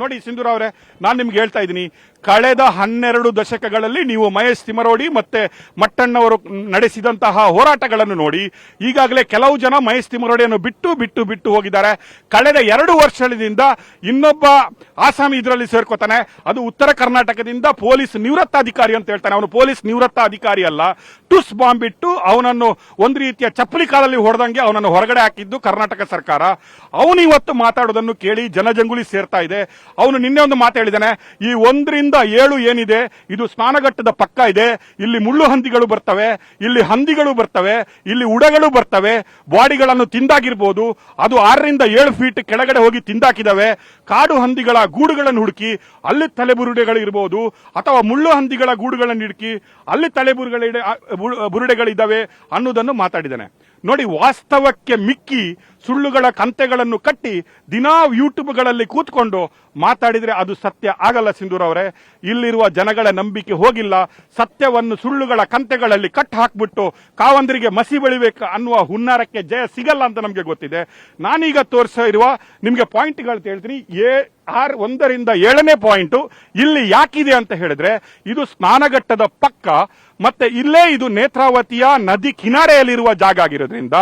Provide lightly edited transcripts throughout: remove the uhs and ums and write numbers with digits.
ನೋಡಿ ಸಿಂಧೂರ ಅವರೇ, ನಾನು ನಿಮ್ಗೆ ಹೇಳ್ತಾ ಇದ್ದೀನಿ, ಕಳೆದ 12 ದಶಕಗಳಲ್ಲಿ ನೀವು ಮಹೇಶ್ ತಿಮರೋಡಿ ಮತ್ತೆ ಮಟ್ಟಣ್ಣವರು ನಡೆಸಿದಂತಹ ಹೋರಾಟಗಳನ್ನು ನೋಡಿ ಈಗಾಗಲೇ ಕೆಲವು ಜನ ಮಹೇಶ್ ತಿಮರೋಡಿಯನ್ನು ಬಿಟ್ಟು ಹೋಗಿದ್ದಾರೆ. ಕಳೆದ 2 ವರ್ಷದಿಂದ ಇನ್ನೊಬ್ಬ ಆಸಾಮಿ ಇದರಲ್ಲಿ ಸೇರ್ಕೋತಾನೆ. ಅದು ಉತ್ತರ ಕರ್ನಾಟಕದಿಂದ ಪೊಲೀಸ್ ನಿವೃತ್ತ ಅಧಿಕಾರಿ ಅಂತ ಹೇಳ್ತಾನೆ. ಅವನು ಪೊಲೀಸ್ ನಿವೃತ್ತ ಅಧಿಕಾರಿ ಅಲ್ಲ. ಟುಸ್ ಬಾಂಬ್ ಬಿಟ್ಟು ಅವನನ್ನು ಒಂದು ರೀತಿಯ ಚಪ್ಪಲಿ ಕಾಲಲ್ಲಿ ಹೊಡೆದಂಗೆ ಅವನನ್ನು ಹೊರಗಡೆ ಹಾಕಿದ್ದು ಕರ್ನಾಟಕ ಸರ್ಕಾರ. ಅವನು ಇವತ್ತು ಮಾತಾಡೋದನ್ನು ಕೇಳಿ ಜನಜಂಗುಳಿ ಸೇರ್ತಾ ಇದೆ. ಅವನು ನಿನ್ನೆ ಒಂದು ಮಾತು ಹೇಳಿದಾನೆ, ಈ 1 ರಿಂದ 7 ಏನಿದೆ ಇದು ಸ್ನಾನಘಟ್ಟದ ಪಕ್ಕ ಇದೆ. ಇಲ್ಲಿ ಮುಳ್ಳು ಹಂದಿಗಳು ಬರ್ತವೆ, ಇಲ್ಲಿ ಹಂದಿಗಳು ಬರ್ತವೆ, ಇಲ್ಲಿ ಉಡಗಳು ಬರ್ತವೆ. ಬಾಡಿಗಳನ್ನು ತಿಂದಾಗಿರ್ಬೋದು. ಅದು 6 ರಿಂದ 7 ಫೀಟ್ ಕೆಳಗಡೆ ಹೋಗಿ ತಿಂದಾಕಿದವೆ. ಕಾಡು ಹಂದಿಗಳ ಗೂಡುಗಳನ್ನು ಹುಡುಕಿ ಅಲ್ಲಿ ತಲೆಬುರುಡೆಗಳು ಇರಬಹುದು, ಅಥವಾ ಮುಳ್ಳು ಹಂದಿಗಳ ಗೂಡುಗಳನ್ನು ಹುಡುಕಿ ಅಲ್ಲಿ ಬುರುಡೆಗಳಿದ್ದಾವೆ ಅನ್ನೋದನ್ನು ಮಾತಾಡಿದ್ದಾನೆ. ನೋಡಿ, ವಾಸ್ತವಕ್ಕೆ ಮಿಕ್ಕಿ ಸುಳ್ಳುಗಳ ಕಂತೆಗಳನ್ನು ಕಟ್ಟಿ ದಿನಾ ಯೂಟ್ಯೂಬ್ಗಳಲ್ಲಿ ಕೂತ್ಕೊಂಡು ಮಾತಾಡಿದ್ರೆ ಅದು ಸತ್ಯ ಆಗಲ್ಲ. ಸಿಂಧೂರ್ ಅವರೇ, ಇಲ್ಲಿರುವ ಜನಗಳ ನಂಬಿಕೆ ಹೋಗಿಲ್ಲ. ಸತ್ಯವನ್ನು ಸುಳ್ಳುಗಳ ಕಂತೆಗಳಲ್ಲಿ ಕಟ್ ಹಾಕ್ಬಿಟ್ಟು ಕಾವಂದರಿಗೆ ಮಸಿ ಬೆಳಿಬೇಕು ಅನ್ನುವ ಹುನ್ನಾರಕ್ಕೆ ಜಯ ಸಿಗಲ್ಲ ಅಂತ ನಮಗೆ ಗೊತ್ತಿದೆ. ನಾನೀಗ ತೋರಿಸ್ತಾ ಇರುವ ನಿಮಗೆ ಪಾಯಿಂಟ್ಗಳು ಹೇಳ್ತೀನಿ. 1 ರಿಂದ 7ನೇ ಪಾಯಿಂಟ್ ಇಲ್ಲಿ ಯಾಕಿದೆ ಅಂತ ಹೇಳಿದ್ರೆ, ಇದು ಸ್ನಾನಘಟ್ಟದ ಪಕ್ಕ ಮತ್ತೆ ಇಲ್ಲೇ ಇದು ನೇತ್ರಾವತಿಯ ನದಿ ಕಿನಾರೆಯಲ್ಲಿರುವ ಜಾಗ ಆಗಿರೋದ್ರಿಂದ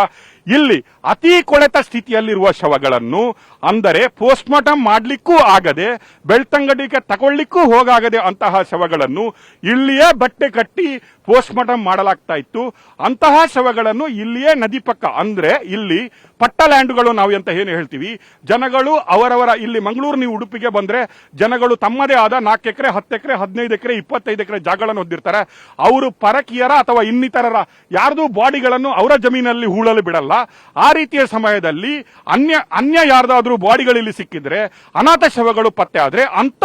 ಇಲ್ಲಿ ಅತಿ ಕೊಳೆತ ಸ್ಥಿತಿಯಲ್ಲಿರುವ ಶವಗಳನ್ನು, ಅಂದರೆ ಪೋಸ್ಟ್ ಮಾರ್ಟಮ್ ಮಾಡ್ಲಿಕ್ಕೂ ಆಗದೆ ಬೆಳ್ತಂಗಡಿಗೆ ತಗೊಳ್ಳಿಕ್ಕೂ ಹೋಗಾಗದೆ ಅಂತಹ ಶವಗಳನ್ನು ಇಲ್ಲಿಯೇ ಬಟ್ಟೆ ಕಟ್ಟಿ ಪೋಸ್ಟ್ ಮಾರ್ಟಮ್ ಮಾಡಲಾಗ್ತಾ ಇತ್ತು. ಅಂತಹ ಶವಗಳನ್ನು ಇಲ್ಲಿಯೇ ನದಿ ಪಕ್ಕ, ಅಂದ್ರೆ ಇಲ್ಲಿ ಪಟ್ಟ ಲ್ಯಾಂಡ್ಗಳು ನಾವು ಅಂತ ಏನು ಹೇಳ್ತೀವಿ, ಜನಗಳು ಅವರವರ ಇಲ್ಲಿ ಮಂಗಳೂರು ನೀವು ಉಡುಪಿಗೆ ಬಂದ್ರೆ ಜನಗಳು ತಮ್ಮದೇ ಆದ 4 ಎಕರೆ 10 ಎಕರೆ 15 ಎಕರೆ 25 ಎಕರೆ ಜಾಗಗಳನ್ನು ಹೊಂದಿರ್ತಾರೆ. ಅವರು ಪರಕೀಯರ ಅಥವಾ ಇನ್ನಿತರರ ಯಾರ್ದು ಬಾಡಿಗಳನ್ನು ಅವರ ಜಮೀನಲ್ಲಿ ಹೂಳಲು ಬಿಡಲ್ಲ. ಆ ರೀತಿಯ ಸಮಯದಲ್ಲಿ ಅನ್ಯ ಯಾರ್ದಾದ್ರೂ ಬಾಡಿಗಳಲ್ಲಿ ಸಿಕ್ಕಿದ್ರೆ ಅನಾಥ ಶವಗಳು ಪತ್ತೆ ಆದ್ರೆ ಅಂತ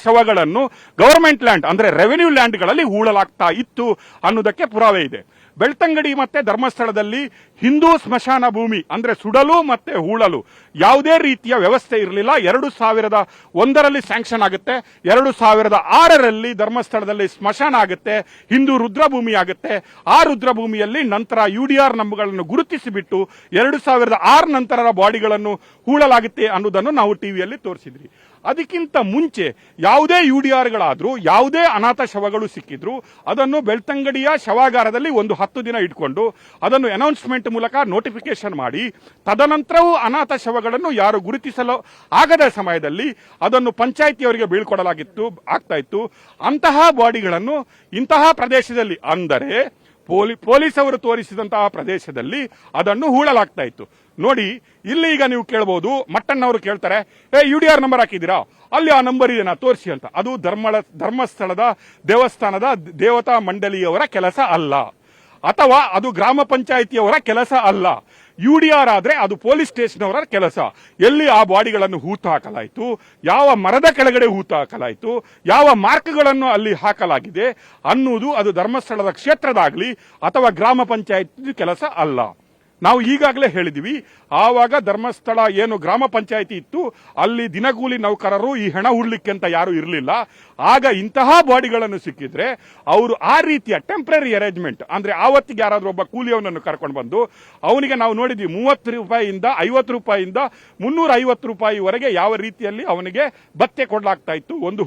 ಶವಗಳನ್ನು ಗವರ್ಮೆಂಟ್ ಲ್ಯಾಂಡ್ ಅಂದ್ರೆ ರೆವೆನ್ಯೂ ಲ್ಯಾಂಡ್ಗಳಲ್ಲಿ ಹೂಳಲಾಗ್ತಾ ಇತ್ತು ಅನ್ನೋದಕ್ಕೆ ಪುರಾವೆ ಇದೆ. ಬೆಳ್ತಂಗಡಿ ಮತ್ತೆ ಧರ್ಮಸ್ಥಳದಲ್ಲಿ ಹಿಂದೂ ಸ್ಮಶಾನ ಭೂಮಿ ಅಂದ್ರೆ ಸುಡಲು ಮತ್ತೆ ಹೂಳಲು ಯಾವುದೇ ರೀತಿಯ ವ್ಯವಸ್ಥೆ ಇರಲಿಲ್ಲ. 2001ರಲ್ಲಿ ಸ್ಯಾಂಕ್ಷನ್ ಆಗುತ್ತೆ. 2006ರಲ್ಲಿ ಧರ್ಮಸ್ಥಳದಲ್ಲಿ ಸ್ಮಶಾನ ಆಗುತ್ತೆ, ಹಿಂದೂ ರುದ್ರಭೂಮಿ ಆಗುತ್ತೆ. ಆ ರುದ್ರಭೂಮಿಯಲ್ಲಿ ನಂತರ UDR ನಂಬರ್ಗಳನ್ನು ಗುರುತಿಸಿಬಿಟ್ಟು 2006 ನಂತರದ ಬಾಡಿಗಳನ್ನು ಹೂಳಲಾಗುತ್ತೆ ಅನ್ನೋದನ್ನು ನಾವು ಟಿವಿಯಲ್ಲಿ ತೋರಿಸಿದ್ರಿ. ಅದಕ್ಕಿಂತ ಮುಂಚೆ ಯಾವುದೇ UDRಗಳಾದ್ರೂ ಯಾವುದೇ ಅನಾಥ ಶವಗಳು ಸಿಕ್ಕಿದ್ರು ಅದನ್ನು ಬೆಳ್ತಂಗಡಿಯ ಶವಾಗಾರದಲ್ಲಿ ಒಂದು 10 ದಿನ ಇಟ್ಕೊಂಡು ಅದನ್ನು ಅನೌನ್ಸ್ಮೆಂಟ್ ಮೂಲಕ ನೋಟಿಫಿಕೇಶನ್ ಮಾಡಿ, ತದನಂತರವೂ ಅನಾಥ ಶವಗಳನ್ನು ಯಾರು ಗುರುತಿಸಲು ಆಗದ ಸಮಯದಲ್ಲಿ ಅದನ್ನು ಪಂಚಾಯಿತಿಯವರಿಗೆ ಆಗ್ತಾ ಇತ್ತು. ಅಂತಹ ಬಾಡಿಗಳನ್ನು ಇಂತಹ ಪ್ರದೇಶದಲ್ಲಿ, ಅಂದರೆ ಪೊಲೀಸ್ ಅವರು ತೋರಿಸಿದಂತಹ ಪ್ರದೇಶದಲ್ಲಿ ಅದನ್ನು ಹೂಳಲಾಗ್ತಾ ಇತ್ತು. ನೋಡಿ, ಇಲ್ಲಿ ಈಗ ನೀವು ಕೇಳಬಹುದು, ಮಟ್ಟಣ್ಣವರು ಕೇಳ್ತಾರೆ, UDR ನಂಬರ್ ಹಾಕಿದ್ದೀರಾ, ಅಲ್ಲಿ ಆ ನಂಬರ್ ಇದೆನಾ ತೋರಿಸಿ ಅಂತ. ಅದು ಧರ್ಮಸ್ಥಳದ ದೇವಸ್ಥಾನದ ದೇವತಾ ಮಂಡಳಿಯವರ ಕೆಲಸ ಅಲ್ಲ, ಅಥವಾ ಅದು ಗ್ರಾಮ ಪಂಚಾಯಿತಿಯವರ ಕೆಲಸ ಅಲ್ಲ. UDR ಆದ್ರೆ ಅದು ಪೊಲೀಸ್ ಸ್ಟೇಷನ್ ಅವರ ಕೆಲಸ. ಎಲ್ಲಿ ಆ ಬಾಡಿಗಳನ್ನು ಹೂತು ಹಾಕಲಾಯಿತು, ಯಾವ ಮರದ ಕೆಳಗಡೆ ಹೂತು ಹಾಕಲಾಯಿತು, ಯಾವ ಮಾರ್ಕ್ಗಳನ್ನು ಅಲ್ಲಿ ಹಾಕಲಾಗಿದೆ ಅನ್ನುವುದು ಅದು ಧರ್ಮಸ್ಥಳದ ಕ್ಷೇತ್ರದಾಗ್ಲಿ ಅಥವಾ ಗ್ರಾಮ ಪಂಚಾಯಿತಿ ಕೆಲಸ ಅಲ್ಲ. ನಾವು ಈಗಾಗಲೇ ಹೇಳಿದ್ವಿ, ಆವಾಗ ಧರ್ಮಸ್ಥಳ ಏನು ಗ್ರಾಮ ಪಂಚಾಯಿತಿ ಇತ್ತು ಅಲ್ಲಿ ದಿನಗೂಲಿ ನೌಕರರು ಈ ಹೆಣ ಹುಡ್ಲಿಕ್ಕೆ ಅಂತ ಯಾರು ಇರಲಿಲ್ಲ. ಆಗ ಇಂತಹ ಬಾಡಿಗಳನ್ನು ಸಿಕ್ಕಿದ್ರೆ ಅವರು ಆ ರೀತಿಯ ಟೆಂಪ್ರರಿ ಅರೇಂಜ್ಮೆಂಟ್, ಅಂದ್ರೆ ಆವತ್ತಿಗೆ ಯಾರಾದ್ರೂ ಒಬ್ಬ ಕೂಲಿಯವನನ್ನು ಕರ್ಕೊಂಡು ಬಂದು ಅವನಿಗೆ ನಾವು ನೋಡಿದ್ವಿ 30 ರೂಪಾಯಿಯಿಂದ 50 ರೂಪಾಯಿಯಿಂದ 350 ರೂಪಾಯಿವರೆಗೆ ಯಾವ ರೀತಿಯಲ್ಲಿ ಅವನಿಗೆ ಭತ್ಯೆ ಕೊಡಲಾಗ್ತಾ ಇತ್ತು. ಒಂದು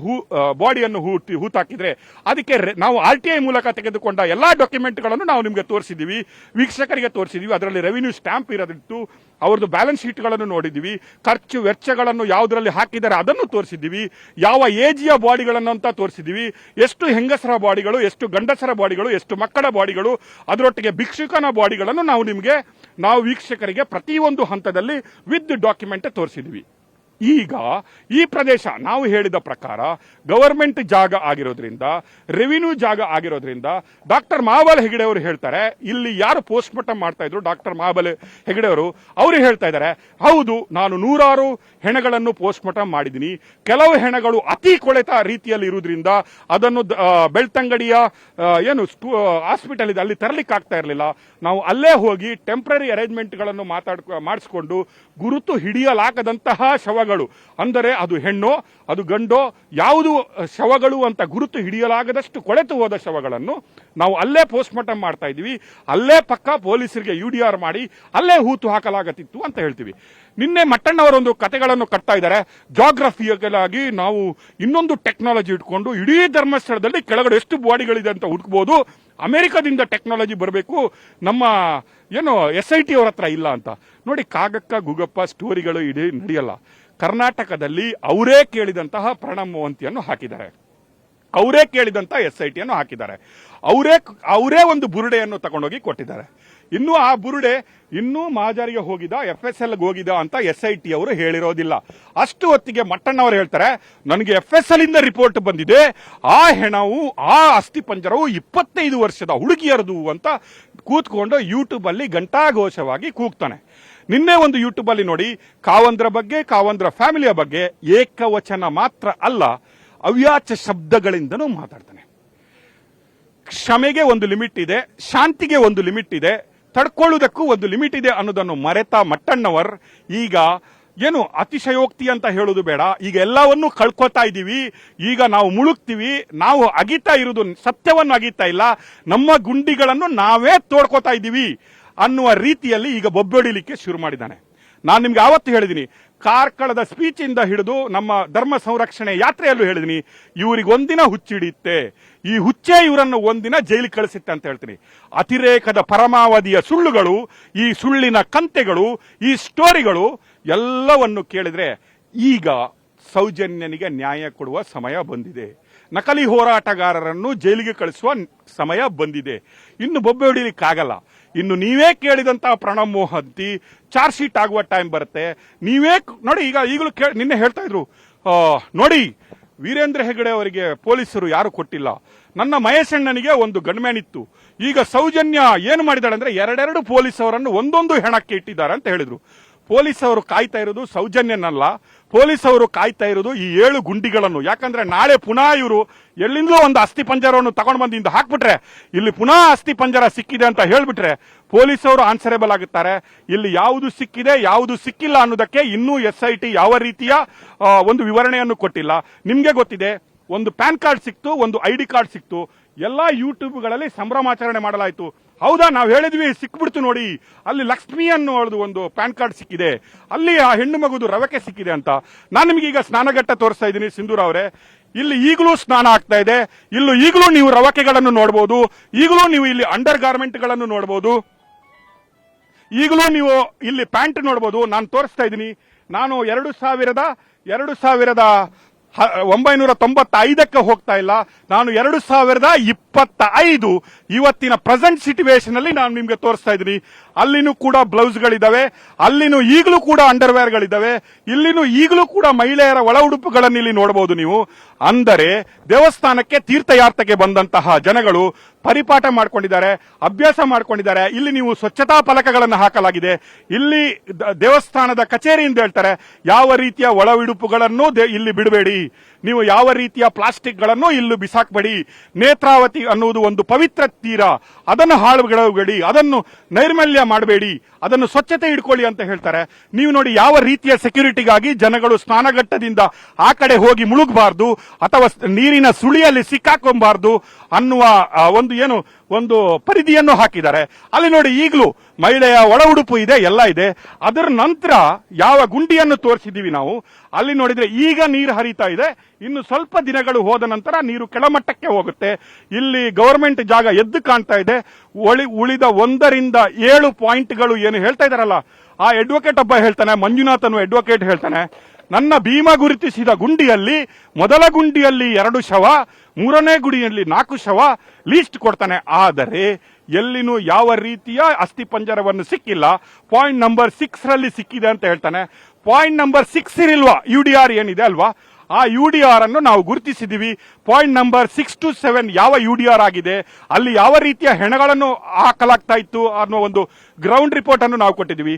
ಬಾಡಿಯನ್ನು ಹೂತಾಕಿದ್ರೆ ಅದಕ್ಕೆ ನಾವು RTI ಮೂಲಕ ತೆಗೆದುಕೊಂಡ ಎಲ್ಲಾ ಡಾಕ್ಯುಮೆಂಟ್ಗಳನ್ನು ನಾವು ನಿಮಗೆ ತೋರಿಸಿದೀವಿ, ವೀಕ್ಷಕರಿಗೆ ತೋರಿಸಿದೀವಿ. ಅದರಲ್ಲಿ ರೆವಿನ್ಯೂ ಸ್ಟ್ಯಾಂಪ್ ಇರೋದಿತ್ತು, ಅವರದ್ದು ಬ್ಯಾಲೆನ್ಸ್ ಶೀಟ್ಗಳನ್ನು ನೋಡಿದ್ವಿ, ಖರ್ಚು ವೆಚ್ಚಗಳನ್ನು ಯಾವುದರಲ್ಲಿ ಹಾಕಿದ್ದಾರೆ ಅದನ್ನು ತೋರಿಸಿದ್ವಿ, ಯಾವ ಏಜಿಯ ಬಾಡಿಗಳನ್ನು ಅಂತ ತೋರಿಸಿದ್ವಿ, ಎಷ್ಟು ಹೆಂಗಸರ ಬಾಡಿಗಳು, ಎಷ್ಟು ಗಂಡಸರ ಬಾಡಿಗಳು, ಎಷ್ಟು ಮಕ್ಕಳ ಬಾಡಿಗಳು, ಅದರೊಟ್ಟಿಗೆ ಭಿಕ್ಷುಕನ ಬಾಡಿಗಳನ್ನು ನಾವು ವೀಕ್ಷಕರಿಗೆ ಪ್ರತಿಯೊಂದು ಹಂತದಲ್ಲಿ ವಿತ್ ಡಾಕ್ಯುಮೆಂಟ್ ತೋರಿಸಿದ್ವಿ. ಈಗ ಈ ಪ್ರದೇಶ ನಾವು ಹೇಳಿದ ಪ್ರಕಾರ ಗವರ್ಮೆಂಟ್ ಜಾಗ ಆಗಿರೋದ್ರಿಂದ, ರೆವಿನ್ಯೂ ಜಾಗ ಆಗಿರೋದ್ರಿಂದ ಡಾಕ್ಟರ್ ಮಹಾಬಲ ಹೆಗಡೆ ಅವರು ಹೇಳ್ತಾರೆ, ಇಲ್ಲಿ ಯಾರು ಪೋಸ್ಟ್ ಮಾರ್ಟಮ್ ಮಾಡ್ತಾ ಇದ್ರು ಡಾಕ್ಟರ್ ಮಹಾಬಲ ಹೆಗಡೆ ಅವರು ಹೇಳ್ತಾ ಇದ್ದಾರೆ, ಹೌದು ನಾನು 100 ಹೆಣಗಳನ್ನು ಪೋಸ್ಟ್ ಮಾರ್ಟಮ್ ಮಾಡಿದ್ದೀನಿ. ಕೆಲವು ಹೆಣಗಳು ಅತಿ ಕೊಳೆತ ರೀತಿಯಲ್ಲಿ ಇರುವುದರಿಂದ ಅದನ್ನು ಬೆಳ್ತಂಗಡಿಯ ಹಾಸ್ಪಿಟಲ್ ಇದೆ ಅಲ್ಲಿ ತರಲಿಕ್ಕೆ ಆಗ್ತಾ ಇರಲಿಲ್ಲ. ನಾವು ಅಲ್ಲೇ ಹೋಗಿ ಟೆಂಪ್ರರಿ ಅರೇಂಜ್ಮೆಂಟ್ಗಳನ್ನು ಮಾಡಿಸಿಕೊಂಡು ಗುರುತು ಹಿಡಿಯಲಾಗದಂತಹ ಶವ ಶವಗಳು, ಅಂದರೆ ಅದು ಹೆಣ್ಣೋ ಅದು ಗಂಡೋ ಯಾವುದು ಶವಗಳು ಅಂತ ಗುರುತು ಹಿಡಿಯಲಾಗದಷ್ಟು ಕೊಳೆತು ಹೋದ ಶವಗಳನ್ನು ನಾವು ಅಲ್ಲೇ ಪೋಸ್ಟ್ ಮಾರ್ಟಮ್ ಮಾಡ್ತಾ ಇದ್ದೀವಿ, ಅಲ್ಲೇ ಪಕ್ಕ ಪೊಲೀಸರಿಗೆ UDR ಮಾಡಿ ಅಲ್ಲೇ ಹೂತು ಹಾಕಲಾಗತ್ತಿತ್ತು ಅಂತ ಹೇಳ್ತೀವಿ. ನಿನ್ನೆ ಮಟ್ಟಣ್ಣವರೊಂದು ಕತೆಗಳನ್ನು ಕಟ್ತಾ ಇದ್ದಾರೆ. ಜಾಗ್ರಫಿಯಲಾಗಿ ನಾವು ಇನ್ನೊಂದು ಟೆಕ್ನಾಲಜಿ ಇಟ್ಕೊಂಡು ಇಡೀ ಧರ್ಮಸ್ಥಳದಲ್ಲಿ ಕೆಳಗಡೆ ಎಷ್ಟು ಬಾಡಿಗಳಿದೆ ಅಂತ ಹುಡುಕ್ಬೋದು, ಅಮೆರಿಕದಿಂದ ಟೆಕ್ನಾಲಜಿ ಬರಬೇಕು, ನಮ್ಮ ಏನು SIT ಅವ್ರ ಹತ್ರ ಇಲ್ಲ ಅಂತ. ನೋಡಿ, ಕಾಗಕ್ಕ ಗುಗಪ್ಪ ಸ್ಟೋರಿಗಳು ಇಡೀ ನಡೆಯಲ್ಲ. ಕರ್ನಾಟಕದಲ್ಲಿ ಅವರೇ ಕೇಳಿದಂತಹ ಪ್ರಣಬ್ ಮೋಹಂತಿಯನ್ನು ಹಾಕಿದ್ದಾರೆ, ಅವರೇ ಕೇಳಿದಂತ SIT ಅನ್ನು ಹಾಕಿದ್ದಾರೆ, ಅವರೇ ಒಂದು ಬುರುಡೆಯನ್ನು ತಗೊಂಡೋಗಿ ಕೊಟ್ಟಿದ್ದಾರೆ. ಇನ್ನು ಆ ಬುರುಡೆ ಇನ್ನೂ ಮಹಾಜಾರಿಗೆ ಹೋಗಿದ, FSL ಹೋಗಿದ ಅಂತ SIT ಅವರು ಹೇಳಿರೋದಿಲ್ಲ. ಅಷ್ಟು ಹೊತ್ತಿಗೆ ಮಟ್ಟಣ್ಣವರು ಹೇಳ್ತಾರೆ, ನನಗೆ FSL ಇಂದ ರಿಪೋರ್ಟ್ ಬಂದಿದೆ, ಆ ಹೆಣವು ಆ ಅಸ್ಥಿ ಪಂಜರವು 25 ವರ್ಷದ ಹುಡುಗಿಯರದು ಅಂತ ಕೂತ್ಕೊಂಡು ಯೂಟ್ಯೂಬ್ ಅಲ್ಲಿ ಘಂಟಾಘೋಷವಾಗಿ ಕೂಗ್ತಾನೆ. ನಿನ್ನೆ ಒಂದು ಯೂಟ್ಯೂಬ್ ಅಲ್ಲಿ ನೋಡಿ, ಕಾವಂದ್ರ ಬಗ್ಗೆ, ಕಾವಂದ್ರ ಫ್ಯಾಮಿಲಿಯ ಬಗ್ಗೆ ಏಕವಚನ ಮಾತ್ರ ಅಲ್ಲ, ಅವ್ಯಾಚ ಶಬ್ದಗಳಿಂದನೂ ಮಾತಾಡ್ತಾನೆ. ಕ್ಷಮೆಗೆ ಒಂದು ಲಿಮಿಟ್ ಇದೆ, ಶಾಂತಿಗೆ ಒಂದು ಲಿಮಿಟ್ ಇದೆ, ತಡ್ಕೊಳ್ಳುವುದಕ್ಕೂ ಒಂದು ಲಿಮಿಟ್ ಇದೆ ಅನ್ನೋದನ್ನು ಮರೆತ ಮಟ್ಟಣ್ಣವರ್ ಈಗ ಏನು ಅತಿಶಯೋಕ್ತಿ ಅಂತ ಹೇಳೋದು ಬೇಡ, ಈಗ ಎಲ್ಲವನ್ನೂ ಕಳ್ಕೊತಾ ಇದ್ದೀವಿ, ಈಗ ನಾವು ಮುಳುಗ್ತೀವಿ, ನಾವು ಅಗಿತಾ ಇರುವುದು ಸತ್ಯವನ್ನು ಅಗಿತಾ ಇಲ್ಲ, ನಮ್ಮ ಗುಂಡಿಗಳನ್ನು ನಾವೇ ತೋಡ್ಕೋತಾ ಇದ್ದೀವಿ ಅನ್ನುವ ರೀತಿಯಲ್ಲಿ ಈಗ ಬೊಬ್ಬೊಡಿಲಿಕ್ಕೆ ಶುರು ಮಾಡಿದ್ದಾನೆ. ನಾನು ನಿಮ್ಗೆ ಆವತ್ತು ಹೇಳಿದ್ದೀನಿ, ಕಾರ್ಕಳದ ಸ್ಪೀಚ್ ಇಂದ ಹಿಡಿದು ನಮ್ಮ ಧರ್ಮ ಸಂರಕ್ಷಣೆ ಯಾತ್ರೆಯಲ್ಲೂ ಹೇಳಿದೀನಿ, ಇವರಿಗೆ ಒಂದಿನ ಹುಚ್ಚಿಡಿಯುತ್ತೆ, ಈ ಹುಚ್ಚೇ ಇವರನ್ನು ಒಂದಿನ ಜೈಲಿಗೆ ಕಳಿಸುತ್ತೆ ಅಂತ ಹೇಳ್ತೀನಿ. ಅತಿರೇಕದ ಪರಮಾವಧಿಯ ಸುಳ್ಳುಗಳು, ಈ ಸುಳ್ಳಿನ ಕಂತೆಗಳು, ಈ ಸ್ಟೋರಿಗಳು ಎಲ್ಲವನ್ನು ಕೇಳಿದ್ರೆ ಈಗ ಸೌಜನ್ಯನಿಗೆ ನ್ಯಾಯ ಕೊಡುವ ಸಮಯ ಬಂದಿದೆ, ನಕಲಿ ಹೋರಾಟಗಾರರನ್ನು ಜೈಲಿಗೆ ಕಳಿಸುವ ಸಮಯ ಬಂದಿದೆ. ಇನ್ನು ಬೊಬ್ಬೆ ಹೊಡಿಲಿಕ್ಕಾಗಲ್ಲ. ಇನ್ನು ನೀವೇ ಕೇಳಿದಂತಹ ಪ್ರಣಬ್ ಮೋಹಂತಿ ಚಾರ್ಜ್ ಶೀಟ್ ಆಗುವ ಟೈಮ್ ಬರುತ್ತೆ. ನೀವೇ ನೋಡಿ, ಈಗಲೂ ನಿನ್ನೆ ಹೇಳ್ತಾ ಇದ್ರು, ನೋಡಿ ವೀರೇಂದ್ರ ಹೆಗಡೆ ಅವರಿಗೆ ಪೊಲೀಸರು ಯಾರು ಕೊಟ್ಟಿಲ್ಲ, ನನ್ನ ಮಹೇಶಣ್ಣನಿಗೆ ಒಂದು ಗನ್ಮ್ಯಾನ್ ಇತ್ತು, ಈಗ ಸೌಜನ್ಯ ಏನು ಮಾಡಿದಾಳೆ ಅಂದ್ರೆ 2 ಪೊಲೀಸ್ ಅವರನ್ನು ಒಂದೊಂದು ಹೆಣಕ್ಕೆ ಇಟ್ಟಿದ್ದಾರೆ ಅಂತ ಹೇಳಿದ್ರು. ಪೊಲೀಸ್ ಅವರು ಕಾಯ್ತಾ ಇರೋದು ಸೌಜನ್ಯನಲ್ಲ, ಪೊಲೀಸ್ ಅವರು ಕಾಯ್ತಾ ಇರೋದು ಈ 7 ಗುಂಡಿಗಳನ್ನು. ಯಾಕಂದ್ರೆ ನಾಳೆ ಪುನಃ ಇವರು ಎಲ್ಲಿಂದಲೂ ಒಂದು ಅಸ್ಥಿ ಪಂಜರವನ್ನು ತಗೊಂಡು ಬಂದು ಹಾಕ್ಬಿಟ್ರೆ, ಇಲ್ಲಿ ಪುನಃ ಅಸ್ಥಿ ಪಂಜರ ಸಿಕ್ಕಿದೆ ಅಂತ ಹೇಳ್ಬಿಟ್ರೆ ಪೊಲೀಸ್ ಅವರು ಆನ್ಸರೇಬಲ್ ಆಗುತ್ತಾರೆ. ಇಲ್ಲಿ ಯಾವುದು ಸಿಕ್ಕಿದೆ ಯಾವುದು ಸಿಕ್ಕಿಲ್ಲ ಅನ್ನೋದಕ್ಕೆ ಇನ್ನೂ SIT ಯಾವ ರೀತಿಯ ಒಂದು ವಿವರಣೆಯನ್ನು ಕೊಟ್ಟಿಲ್ಲ. ನಿಮ್ಗೆ ಗೊತ್ತಿದೆ, ಒಂದು ಪ್ಯಾನ್ ಕಾರ್ಡ್ ಸಿಕ್ತು, ಒಂದು ID ಕಾರ್ಡ್ ಸಿಕ್ತು, ಎಲ್ಲಾ ಯೂಟ್ಯೂಬ್ಗಳಲ್ಲಿ ಸಂಭ್ರಮಾಚರಣೆ ಮಾಡಲಾಯಿತು. ಹೌದಾ, ನಾವು ಹೇಳಿದ್ವಿ ಸಿಕ್ಬಿಡ್ತು ನೋಡಿ, ಅಲ್ಲಿ ಲಕ್ಷ್ಮಿ ಅನ್ನೋದು ಒಂದು ಪ್ಯಾನ್ ಕಾರ್ಡ್ ಸಿಕ್ಕಿದೆ, ಅಲ್ಲಿ ಆ ಹೆಣ್ಣು ಮಗುದು ರವಕೆ ಸಿಕ್ಕಿದೆ ಅಂತ. ನಾನು ನಿಮ್ಗೆ ಈಗ ಸ್ನಾನಘಟ್ಟ ತೋರಿಸ್ತಾ ಇದ್ದೀನಿ ಸಿಂಧೂರ್ ಅವರೇ, ಇಲ್ಲಿ ಈಗಲೂ ಸ್ನಾನ ಆಗ್ತಾ ಇದೆ, ಈಗಲೂ ನೀವು ರವಕೆಗಳನ್ನು ನೋಡಬಹುದು, ಈಗಲೂ ನೀವು ಇಲ್ಲಿ ಅಂಡರ್ ಗಾರ್ಮೆಂಟ್ಗಳನ್ನು ನೋಡಬಹುದು, ಈಗಲೂ ನೀವು ಇಲ್ಲಿ ಪ್ಯಾಂಟ್ ನೋಡಬಹುದು. ನಾನು ತೋರಿಸ್ತಾ ಇದ್ದೀನಿ, ನಾನು 1995ಕ್ಕೆ ಹೋಗ್ತಾ ಇಲ್ಲ, ನಾನು 2025 ಇವತ್ತಿನ ಪ್ರೆಸೆಂಟ್ ಸಿಚುವೇಶನ್ ಅಲ್ಲಿ ನಾನು ನಿಮ್ಗೆ ತೋರಿಸ್ತಾ ಇದ್ದೀನಿ. ಅಲ್ಲಿನೂ ಕೂಡ ಬ್ಲೌಸ್ಗಳಿದ್ದಾವೆ, ಅಲ್ಲಿನೂ ಈಗಲೂ ಕೂಡ ಅಂಡರ್ವೇರ್ಗಳಿದ್ದಾವೆ, ಇಲ್ಲಿನೂ ಈಗಲೂ ಕೂಡ ಮಹಿಳೆಯರ ಒಳ ಉಡುಪುಗಳನ್ನು ಇಲ್ಲಿ ನೋಡಬಹುದು ನೀವು. ಅಂದರೆ ದೇವಸ್ಥಾನಕ್ಕೆ ತೀರ್ಥಯಾತ್ರೆಗೆ ಬಂದಂತಹ ಜನಗಳು ಪರಿಪಾಠ ಮಾಡ್ಕೊಂಡಿದ್ದಾರೆ, ಅಭ್ಯಾಸ ಮಾಡ್ಕೊಂಡಿದ್ದಾರೆ. ಇಲ್ಲಿ ನೀವು ಸ್ವಚ್ಛತಾ ಫಲಕಗಳನ್ನು ಹಾಕಲಾಗಿದೆ. ಇಲ್ಲಿ ದೇವಸ್ಥಾನದ ಕಚೇರಿಯಿಂದ ಹೇಳ್ತಾರೆ, ಯಾವ ರೀತಿಯ ಒಳ ಉಡುಪುಗಳನ್ನು ಇಲ್ಲಿ ಬಿಡಬೇಡಿ, ನೀವು ಯಾವ ರೀತಿಯ ಪ್ಲಾಸ್ಟಿಕ್ ಗಳನ್ನು ಇಲ್ಲಿ ಬಿಸಾಕಬೇಡಿ, ನೇತ್ರಾವತಿ ಅನ್ನುವುದು ಒಂದು ಪವಿತ್ರ ತೀರ, ಅದನ್ನು ಹಾಳುಗಡಬೇಡಿ, ಅದನ್ನು ನೈರ್ಮಲ್ಯ ಮಾಡಬೇಡಿ, ಅದನ್ನು ಸ್ವಚ್ಛತೆ ಇಟ್ಕೊಳ್ಳಿ ಅಂತ ಹೇಳ್ತಾರೆ. ನೀವು ನೋಡಿ, ಯಾವ ರೀತಿಯ ಸೆಕ್ಯೂರಿಟಿಗಾಗಿ ಜನಗಳು ಸ್ನಾನಘಟ್ಟದಿಂದ ಆ ಕಡೆ ಹೋಗಿ ಮುಳುಗಬಾರ್ದು ಅಥವಾ ನೀರಿನ ಸುಳಿಯಲ್ಲಿ ಸಿಕ್ಕಾಕೊಂಬಾರ್ದು ಅನ್ನುವ ಒಂದು ಪರಿಧಿಯನ್ನು ಹಾಕಿದ್ದಾರೆ. ಅಲ್ಲಿ ನೋಡಿ, ಈಗಲೂ ಮಹಿಳೆಯ ಒಳ ಉಡುಪು ಇದೆ, ಎಲ್ಲ ಇದೆ. ಅದರ ನಂತರ ಯಾವ ಗುಂಡಿಯನ್ನು ತೋರಿಸಿದೀವಿ ನಾವು, ಅಲ್ಲಿ ನೋಡಿದ್ರೆ ಈಗ ನೀರು ಹರಿತಾ ಇದೆ, ಇನ್ನು ಸ್ವಲ್ಪ ದಿನಗಳು ಹೋದ ನಂತರ ನೀರು ಕೆಳಮಟ್ಟಕ್ಕೆ ಹೋಗುತ್ತೆ. ಇಲ್ಲಿ ಗವರ್ಮೆಂಟ್ ಜಾಗ ಎದ್ದು ಕಾಣ್ತಾ ಇದೆ. ಉಳಿದ 1 ರಿಂದ 7 ಪಾಯಿಂಟ್ಗಳು ಏನು ಹೇಳ್ತಾ ಇದಾರಲ್ಲ, ಆ ಅಡ್ವೊಕೇಟ್ ಒಬ್ಬ ಹೇಳ್ತಾನೆ, ಮಂಜುನಾಥ್ ಅನ್ನುವ ಅಡ್ವೊಕೇಟ್ ಹೇಳ್ತಾನೆ, ನನ್ನ ಭೀಮ ಗುರುತಿಸಿದ ಗುಂಡಿಯಲ್ಲಿ ಮೊದಲ ಗುಂಡಿಯಲ್ಲಿ 2 ಶವ, 3ನೇ ಗುಡಿಯಲ್ಲಿ 4 ಶವ ಲೀಸ್ಟ್ ಕೊಡ್ತಾನೆ. ಆದರೆ ಎಲ್ಲಿನೂ ಯಾವ ರೀತಿಯ ಅಸ್ಥಿ ಪಂಜರವನ್ನು ಸಿಕ್ಕಿಲ್ಲ. ಪಾಯಿಂಟ್ ನಂಬರ್ 6 ರಲ್ಲಿ ಸಿಕ್ಕಿದೆ ಅಂತ ಹೇಳ್ತಾನೆ. ಪಾಯಿಂಟ್ ನಂಬರ್ 6 ಇರಲ್ವಾ, UDR ಏನಿದೆ ಅಲ್ವಾ, ಆ UDR ಅನ್ನು ನಾವು ಗುರುತಿಸಿದೀವಿ. ಪಾಯಿಂಟ್ ನಂಬರ್ 6 to 7 ಯಾವ UDR ಆಗಿದೆ, ಅಲ್ಲಿ ಯಾವ ರೀತಿಯ ಹೆಣಗಳನ್ನು ಹಾಕಲಾಗ್ತಾ ಇತ್ತು ಅನ್ನೋ ಒಂದು ಗ್ರೌಂಡ್ ರಿಪೋರ್ಟ್ ಅನ್ನು ನಾವು ಕೊಟ್ಟಿದ್ದೀವಿ.